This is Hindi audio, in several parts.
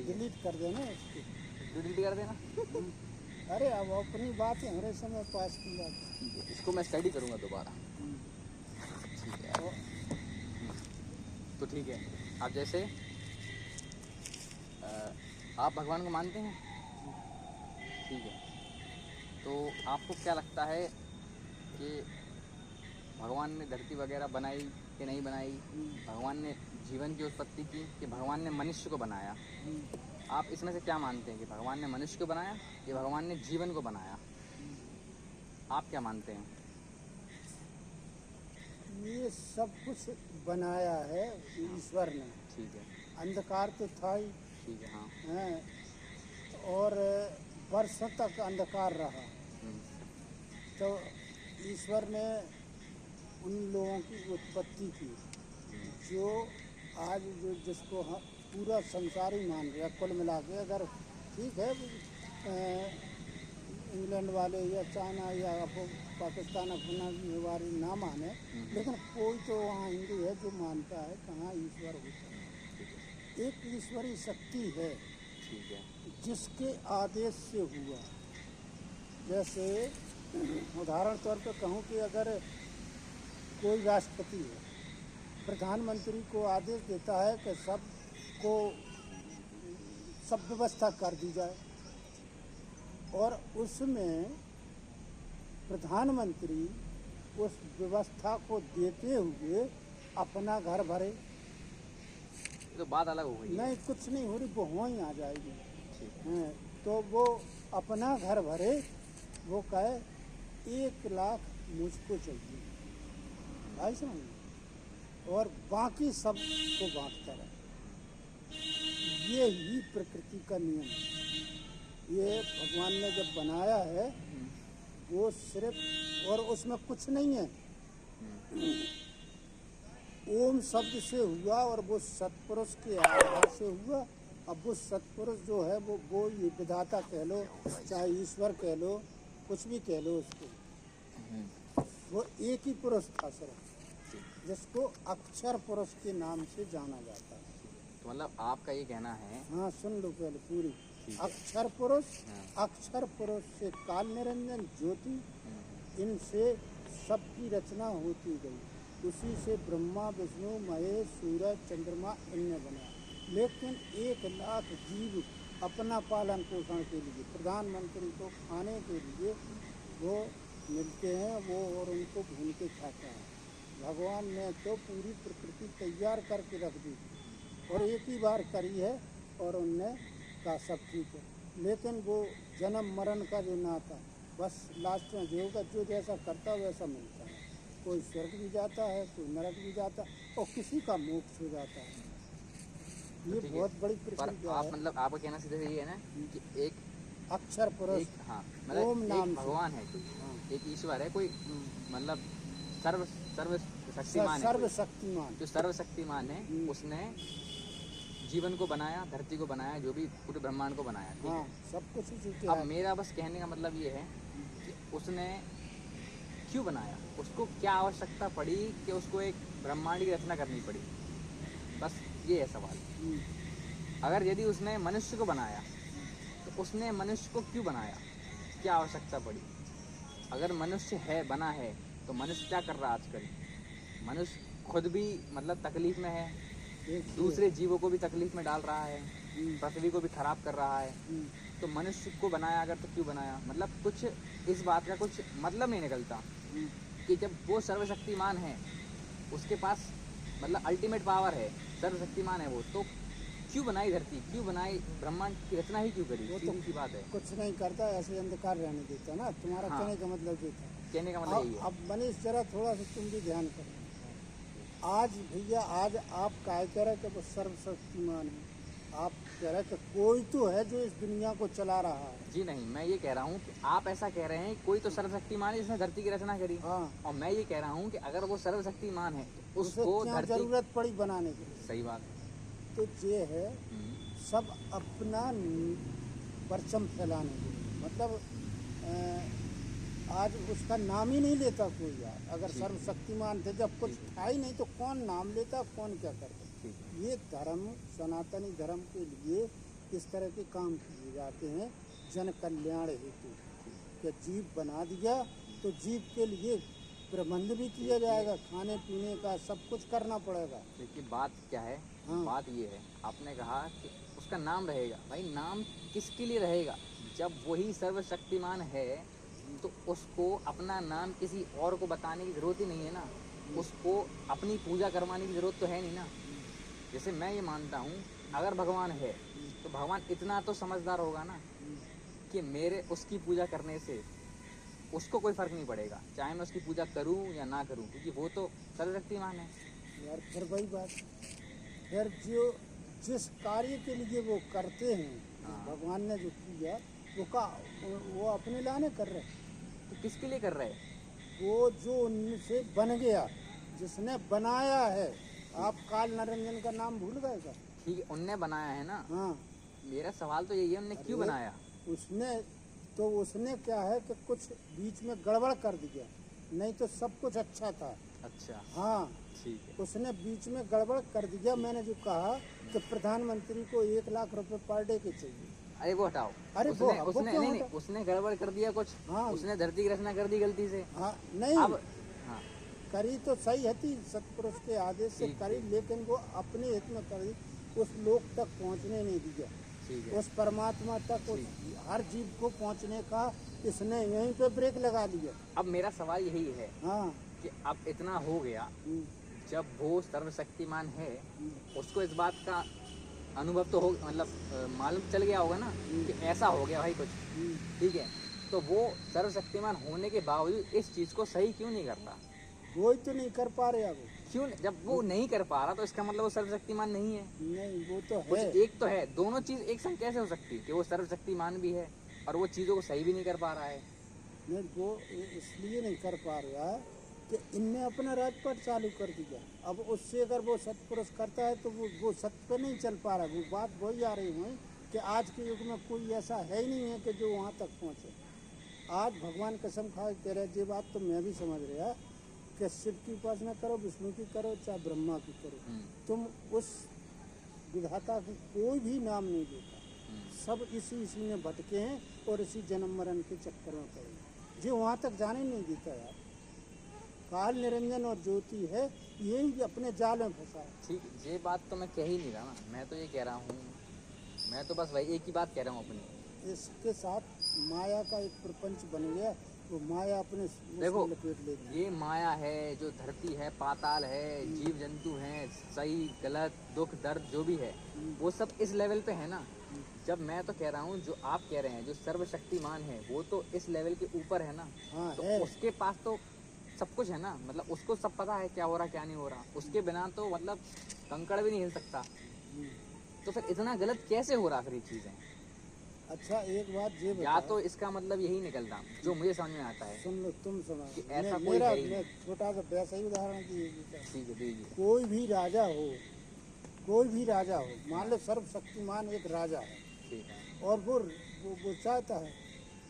डिलीट कर देना इसको। डिलीट कर देना। अरे अब अपनी बात है, हमारे समय पास की बात। ठीक है, इसको मैं स्टडी करूँगा दोबारा। ठीक है। तो ठीक है, अब जैसे आप भगवान को मानते हैं, ठीक है, तो आपको क्या लगता है कि भगवान ने धरती वगैरह बनाई कि नहीं बनाई, भगवान ने जीवन की उत्पत्ति की कि भगवान ने मनुष्य को बनाया, आप इसमें से क्या मानते हैं कि भगवान ने मनुष्य को बनाया या भगवान ने जीवन को बनाया? आप क्या मानते हैं? ये सब कुछ बनाया है ईश्वर ने। ठीक है। अंधकार तो था ही। ठीक है। हाँ। हैं, और वर्षों तक अंधकार रहा। तो ईश्वर ने उन लोगों की उत्पत्ति की जो आज जो जिसको हम पूरा संसार ही मान रहे हैं। कुल मिला के अगर ठीक है इंग्लैंड वाले या चाइना या पाकिस्तान अफगानिस्तान वाले ना माने, लेकिन कोई तो वहाँ हिंदू है जो मानता है कहाँ ईश्वर होता है। एक ईश्वरीय शक्ति है, ठीक है, जिसके आदेश से हुआ। जैसे उदाहरण तौर पर कहूँ कि अगर कोई राष्ट्रपति है, प्रधानमंत्री को आदेश देता है कि सब व्यवस्था कर दी जाए, और उसमें प्रधानमंत्री उस व्यवस्था को देते हुए अपना घर भरे। तो बात अलग हो गई। नहीं, कुछ नहीं हो रही, वो वहीं आ जाएगी। ठीक है, तो वो अपना घर भरे, वो कहे 1 लाख मुझको चाहिए, भाई समझ, और बाकी सब को बांटता रहे। ये ही प्रकृति का नियम है। ये भगवान ने जब बनाया है वो सिर्फ, और उसमें कुछ नहीं है, ओम शब्द से हुआ और वो सत्पुरुष के आधार से हुआ। अब वो सत्पुरुष जो है वो ये विधाता कह लो, चाहे ईश्वर कह लो, कुछ भी कह लो उसको, वो एक ही पुरुष था सिर्फ, जिसको अक्षर पुरुष के नाम से जाना जाता है। तो मतलब आपका ये कहना है। हाँ, सुन लो पहले पूरी। अक्षर पुरुष से काल निरंजन ज्योति, इनसे सबकी रचना होती गई। उसी से ब्रह्मा विष्णु महेश सूरज चंद्रमा इनने बनाया। लेकिन 1 लाख जीव अपना पालन पोषण के लिए, प्रधानमंत्री को खाने के लिए वो मिलते हैं, वो और उनको भून के खाते हैं। भगवान ने तो पूरी प्रकृति तैयार करके रख दी और एक ही बार करी है, और उनने का सब ठीक है। लेकिन वो जन्म मरण का जो नाता, बस लास्ट में जो होगा, जो जैसा करता है वैसा मिलता है। कोई स्वर्ग भी जाता है, कोई नरक भी जाता है, और किसी का मोक्ष हो जाता है। ये बहुत बड़ी प्रक्रिया है। मतलब आपका कहना सीधे ये है ना कि एक अक्षर पुरुष, हाँ, मतलब ओम नाम एक भगवान है कोई, एक ईश्वर है कोई, मतलब सर्वशक्तिमान है, सर्वशक्तिमान, जो सर्वशक्तिमान है, उसने जीवन को बनाया, धरती को बनाया, जो भी पूरे ब्रह्मांड को बनाया। ठीक है, सब कुछ। अब मेरा बस कहने का मतलब ये है कि उसने क्यों बनाया, उसको क्या आवश्यकता पड़ी कि उसको एक ब्रह्मांड की रचना करनी पड़ी, बस ये है सवाल। अगर यदि उसने मनुष्य को बनाया तो उसने मनुष्य को क्यों बनाया, क्या आवश्यकता पड़ी? अगर मनुष्य है, बना है, तो मनुष्य क्या कर रहा है आजकल? मनुष्य खुद भी मतलब तकलीफ में है, दूसरे जीवों को भी तकलीफ में डाल रहा है, पृथ्वी को भी खराब कर रहा है। तो मनुष्य को बनाया अगर तो क्यों बनाया? मतलब कुछ इस बात का कुछ मतलब नहीं निकलता कि जब वो सर्वशक्तिमान है, उसके पास मतलब अल्टीमेट पावर है, सर्वशक्तिमान है वो, तो क्यों बनाई धरती, क्यों बनाई ब्रह्मांड की रचना ही क्यों करी? सीधी सी बात है। कुछ नहीं करता, ऐसे अंधकार रहने देता ना। तुम्हारा कहने का मतलब ये था। कहने का मतलब यही है। अब मनीष जरा थोड़ा सा तुम भी ध्यान करो। आज भैया, आज आप क्या कह रहे कि वो सर्वशक्तिमान है? आप कह रहे कि कोई तो है जो इस दुनिया को चला रहा है। जी नहीं, मैं ये कह रहा हूँ कि आप ऐसा कह रहे हैं कोई तो सर्वशक्तिमान है जिसने धरती की रचना करी। हाँ। और मैं ये कह रहा हूँ कि अगर वो सर्वशक्तिमान है तो उसको क्या जरूरत पड़ी बनाने की? सही बात है। तो ये है सब अपना परचम फैलाने के लिए, मतलब आज उसका नाम ही नहीं लेता कोई। यार अगर सर्वशक्तिमान थे, जब कुछ था ही नहीं तो कौन नाम लेता, कौन क्या करता? ये धर्म, सनातनी धर्म के लिए इस तरह के काम किए जाते हैं जन कल्याण हेतु। कि जीव बना दिया तो जीव के लिए प्रबंध भी किया जाएगा, खाने पीने का सब कुछ करना पड़ेगा। देखिए बात क्या है, हाँ। बात ये है, आपने कहा कि उसका नाम रहेगा। भाई नाम किसके लिए रहेगा? जब वही सर्वशक्तिमान है तो उसको अपना नाम किसी और को बताने की ज़रूरत ही नहीं है ना। उसको अपनी पूजा करवाने की ज़रूरत तो है नहीं ना। जैसे मैं ये मानता हूँ, अगर भगवान है तो भगवान इतना तो समझदार होगा ना कि मेरे उसकी पूजा करने से उसको कोई फ़र्क नहीं पड़ेगा, चाहे मैं उसकी पूजा करूँ या ना करूँ, क्योंकि वो तो सर्वशक्तिमान है। यार फिर वही बात, फिर जो जिस कार्य के लिए वो करते हैं, हाँ। भगवान ने जो किया वो अपने लाने कर रहे हैं। तो किसके लिए कर रहे हैं? वो जो उनसे बन गया, जिसने बनाया है। आप काल निरंजन का नाम भूल गए क्या? ठीक है, उनने बनाया है ना। हाँ। मेरा सवाल तो यही है, उनने क्यों अरे, बनाया? उसने क्या है कि कुछ बीच में गड़बड़ कर दिया, नहीं तो सब कुछ अच्छा था। अच्छा हाँ, ठीक है। उसने बीच में गड़बड़ कर दिया। मैंने जो कहा कि प्रधानमंत्री को 1 लाख रुपए पर डे के चाहिए। अरे वो हटाओ। अरे उसने वो उसने क्यों नहीं, हटा? उसने गड़बड़ कर दिया कुछ। हाँ। उसने धरती की रचना कर दी गलती से। हाँ नहीं, अब हाँ करी तो सही थी, सतपुरुष के आदेश से ठीक, करी, ठीक। लेकिन वो अपने हित में करी, उस लोक तक पहुंचने नहीं दिया, ठीक है। उस परमात्मा तक, उस ठीक। हर जीव को पहुंचने का इसने यहीं पे ब्रेक लगा दिया। अब मेरा सवाल यही है हाँ। कि अब इतना हो गया, हम्म, जब वो सर्वशक्तिमान है हम्म, उसको इस बात का अनुभव तो हो, मतलब मालूम चल गया होगा ना कि ऐसा हो गया भाई कुछ। हम्म। ठीक है, तो वो सर्वशक्तिमान होने के बावजूद इस चीज़ को सही क्यों नहीं करता? वो ही तो नहीं कर पा रहे अब। क्यों जब वो नहीं कर पा रहा तो इसका मतलब वो सर्वशक्तिमान नहीं है। नहीं, वो तो कुछ है। एक तो है, दोनों चीज़ एक संग कैसे हो सकती है कि वो सर्वशक्तिमान भी है और वो चीज़ों को सही भी नहीं कर पा रहा है? नहीं, वो इसलिए नहीं कर पा रहा है कि इनने अपना राजपाट चालू कर दिया। अब उससे अगर वो सत्पुरुष करता है तो वो सत्य पे नहीं चल पा रहा। वो बात वही आ रही है कि आज के युग में कोई ऐसा है ही नहीं है कि जो वहाँ तक पहुँचे। आज भगवान कसम खा कह रहे, ये बात तो मैं भी समझ रहा कि शिव की उपासना करो, विष्णु की करो, चाहे ब्रह्मा की करो, तुम उस विधाता को कोई भी नाम नहीं देता। सब इसी में भटके हैं और इसी जन्म मरण के चक्कर में पड़े हैं। जो वहाँ तक जाने नहीं देता यार। काल निरंजन और ज्योति है, यही अपने जाल में फंसा है। ठीक, ये बात तो मैं कह ही नहीं रहा ना, मैं तो ये कह रहा हूँ, मैं तो बस वही एक ही बात कह रहा हूँ अपनी। इसके साथ माया का एक प्रपंच बन गया, वो माया अपने देखो, लपेट लेती है। ये माया है, जो धरती है, पाताल है, जीव जंतु हैं, सही गलत दुख दर्द जो भी है, वो सब इस लेवल पे है ना। जब मैं तो कह रहा हूँ, जो आप कह रहे हैं जो सर्वशक्तिमान है वो तो इस लेवल के ऊपर है ना। हाँ, तो है। उसके पास तो सब कुछ है ना, मतलब उसको सब पता है क्या हो रहा क्या नहीं हो रहा। उसके बिना तो मतलब कंकड़ भी नहीं हिल सकता। तो फिर इतना गलत कैसे हो रहा फिर ये चीज़ें? अच्छा एक बात ये या बताओ, तो इसका मतलब यही निकलता जो मुझे समझ में आता है। सुन लो, तुम समझ। कि ऐसा कोई मेरा है ही मैं छोटा सा वैसा ही उदाहरण दीजिए। ठीक है, दीजिए। कोई भी राजा हो, कोई भी राजा हो, मान लो सर्वशक्तिमान एक राजा है ठीक है। और वो चाहता है,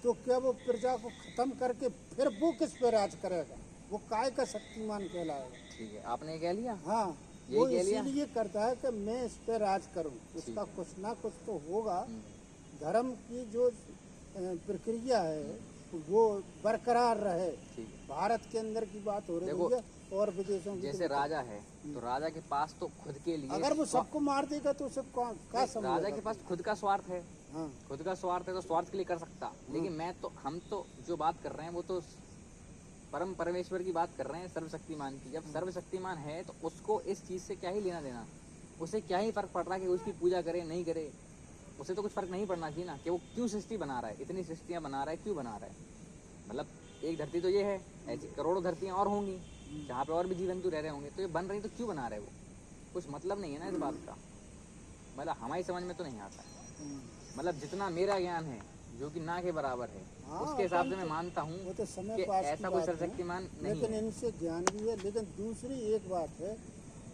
तो क्या वो प्रजा को खत्म करके फिर वो किस पे राज करेगा? वो काय का शक्तिमान कहलाएगा। ठीक है, आपने ये कह लिया। हाँ, यही वो कह लिया? इसीलिए करता है कि मैं इस पे राज करूं, उसका कुछ ना कुछ तो होगा। धर्म की जो प्रक्रिया है वो बरकरार रहे। ठीक है। भारत के अंदर की बात हो रही देखो, है और विदेशों की जैसे राजा है तो राजा के पास तो खुद के लिए, अगर वो सबको मार देगा तो उसे क्या समझेगा? राजा के पास खुद का स्वार्थ है। हाँ, खुद का स्वार्थ है तो स्वार्थ के लिए कर सकता। लेकिन हम तो जो बात कर रहे हैं वो तो परम परमेश्वर की बात कर रहे हैं, सर्वशक्तिमान की। जब सर्वशक्तिमान है तो उसको इस चीज़ से क्या ही लेना देना, उसे क्या ही फर्क पड़ रहा है कि उसकी पूजा करे नहीं करे। उसे तो कुछ फर्क नहीं पड़ना चाहिए ना कि वो क्यों सृष्टि बना रहा है, इतनी सृष्टियाँ बना रहा है, क्यों बना रहा है। मतलब एक धरती तो ये है, ऐसी करोड़ों धरतियाँ और होंगी जहाँ पे और भी जीव जंतु रह रहे होंगे, तो ये बन रही तो क्यों बना रहे वो? कुछ मतलब नहीं है ना इस बात का। मतलब हमारी समझ में तो नहीं आता है। मतलब जितना मेरा ज्ञान है जो कि ना के बराबर है, हाँ, उसके हिसाब से मैं मानता हूँ वो तो समय कि पास की ऐसा कोई बात है, सर्वशक्तिमान नहीं लेकिन है। इनसे ज्ञान भी है। लेकिन दूसरी एक बात है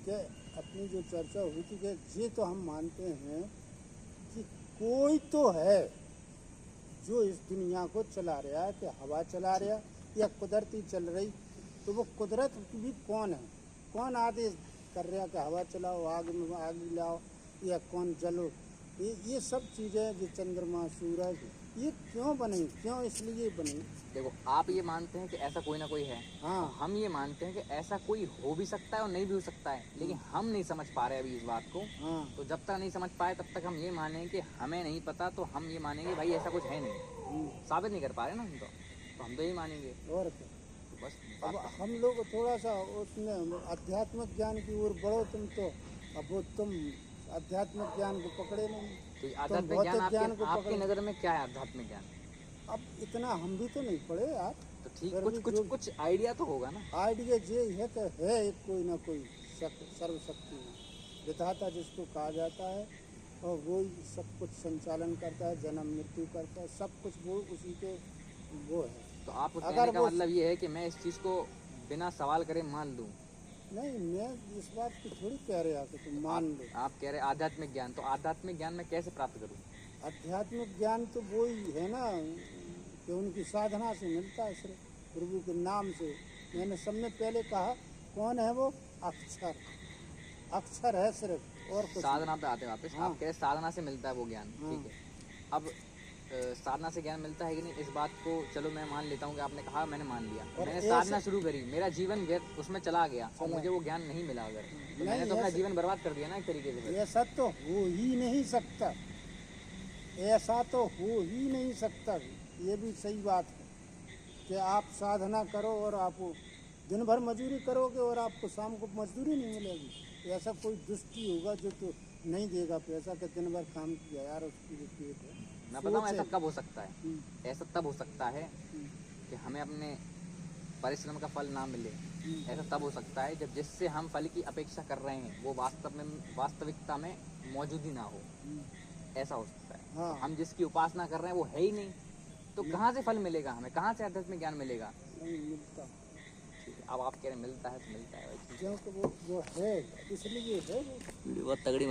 कि अपनी जो चर्चा हुई थी कि ये तो हम मानते हैं कि कोई तो है जो इस दुनिया को चला रहा है, कि हवा चला रहा या कुदरती चल रही। तो वो कुदरत भी कौन है? कौन आदेश कर रहा कि हवा चलाओ, आग में आग लाओ, या कौन जल ये सब चीज़ें जो चंद्रमा सूरज ये क्यों बनी, क्यों इसलिए बनी। देखो आप ये मानते हैं कि ऐसा कोई ना कोई है, हाँ हम ये मानते हैं कि ऐसा कोई हो भी सकता है और नहीं भी हो सकता है, लेकिन हम नहीं समझ पा रहे अभी इस बात को। हाँ तो जब तक नहीं समझ पाए तब तक हम ये मानेंगे कि हमें नहीं पता, तो हम ये मानेंगे भाई ऐसा कुछ है नहीं, साबित नहीं कर पा रहे ना हम तो हम तो यही मानेंगे। और क्या। तो बस अब बात हम लोग थोड़ा सा उसमें आध्यात्मिक ज्ञान की ओर बढ़ो तुम तो, अब वो तुम आध्यात्मिक ज्ञान को पकड़े नहीं, तो तुम आध्यात्मिक ज्ञान भौतिक ज्ञान को आपकी पकड़े। नज़र में क्या है आध्यात्मिक ज्ञान? अब इतना हम भी तो नहीं पढ़े यार। तो ठीक, फिर कुछ भी कुछ जो कुछ आइडिया तो होगा ना। आइडिया ये है कि है एक कोई ना कोई सर्वशक्ति विधाता जिसको कहा जाता है, और वो ही सब कुछ संचालन करता है, जन्म मृत्यु करता है, सब कुछ वो उसी के वो है। तो आपको अगर कहने का वो- मतलब ये है कि मैं इस चीज़ को बिना सवाल करे मान लूँ? नहीं, मैं इस बात की थोड़ी कह रहा कि तुम मान लो। आप कह रहे आध्यात्मिक ज्ञान, तो आध्यात्मिक ज्ञान मैं कैसे प्राप्त करूँ? आध्यात्मिक ज्ञान तो वो ही है ना कि उनकी साधना से मिलता है, सिर्फ प्रभु के नाम से। मैंने सब में पहले कहा कौन है वो, अक्षर, अक्षर है सिर्फ, और कुछ साधना पे आते हैं वापस। हाँ। आप कह रहे साधना से मिलता है वो ज्ञान, हाँ। ठीक है। अब साधना से ज्ञान मिलता है कि नहीं, इस बात को चलो मैं मान लेता हूँ कि आपने कहा, मैंने मान लिया, और मैंने ऐसे- साधना शुरू करी, मेरा जीवन उसमें चला गया और चला। मुझे वो ज्ञान नहीं मिला अगर, तो नहीं, मैंने तो अपना ऐसे- जीवन बर्बाद कर दिया ना एक तरीके से फिर। ऐसा तो हो ही नहीं सकता, ऐसा तो हो ही नहीं सकता। ये भी सही बात है कि आप साधना करो और आप दिन भर मजदूरी करोगे और आपको शाम को मजदूरी नहीं मिलेगी। ऐसा कोई दुष्टी होगा जो तो नहीं देगा पैसा, कि दिन भर काम किया यार उसकी जो पेट है। मैं बताऊँ सोच ऐसा है। कब हो सकता है? हम्म, ऐसा तब हो सकता है हम्म, कि हमें अपने परिश्रम का फल ना मिले। हम्म। ऐसा तब हो सकता है जब जिससे हम फल की अपेक्षा कर रहे हैं वो वास्तविकता में मौजूद ही ना हो। ऐसा हो सकता है। हाँ। तो हम जिसकी उपासना कर रहे हैं वो है ही नहीं, तो कहाँ से फल मिलेगा हमें, कहाँ से आध्यात्मिक ज्ञान मिलेगा? नहीं मिलता, ठीक है, अब आप कह रहे हैं मिलता है तो मिलता है भाई। क्योंकि वो है, इसलिए है वो। बहुत तगड़ी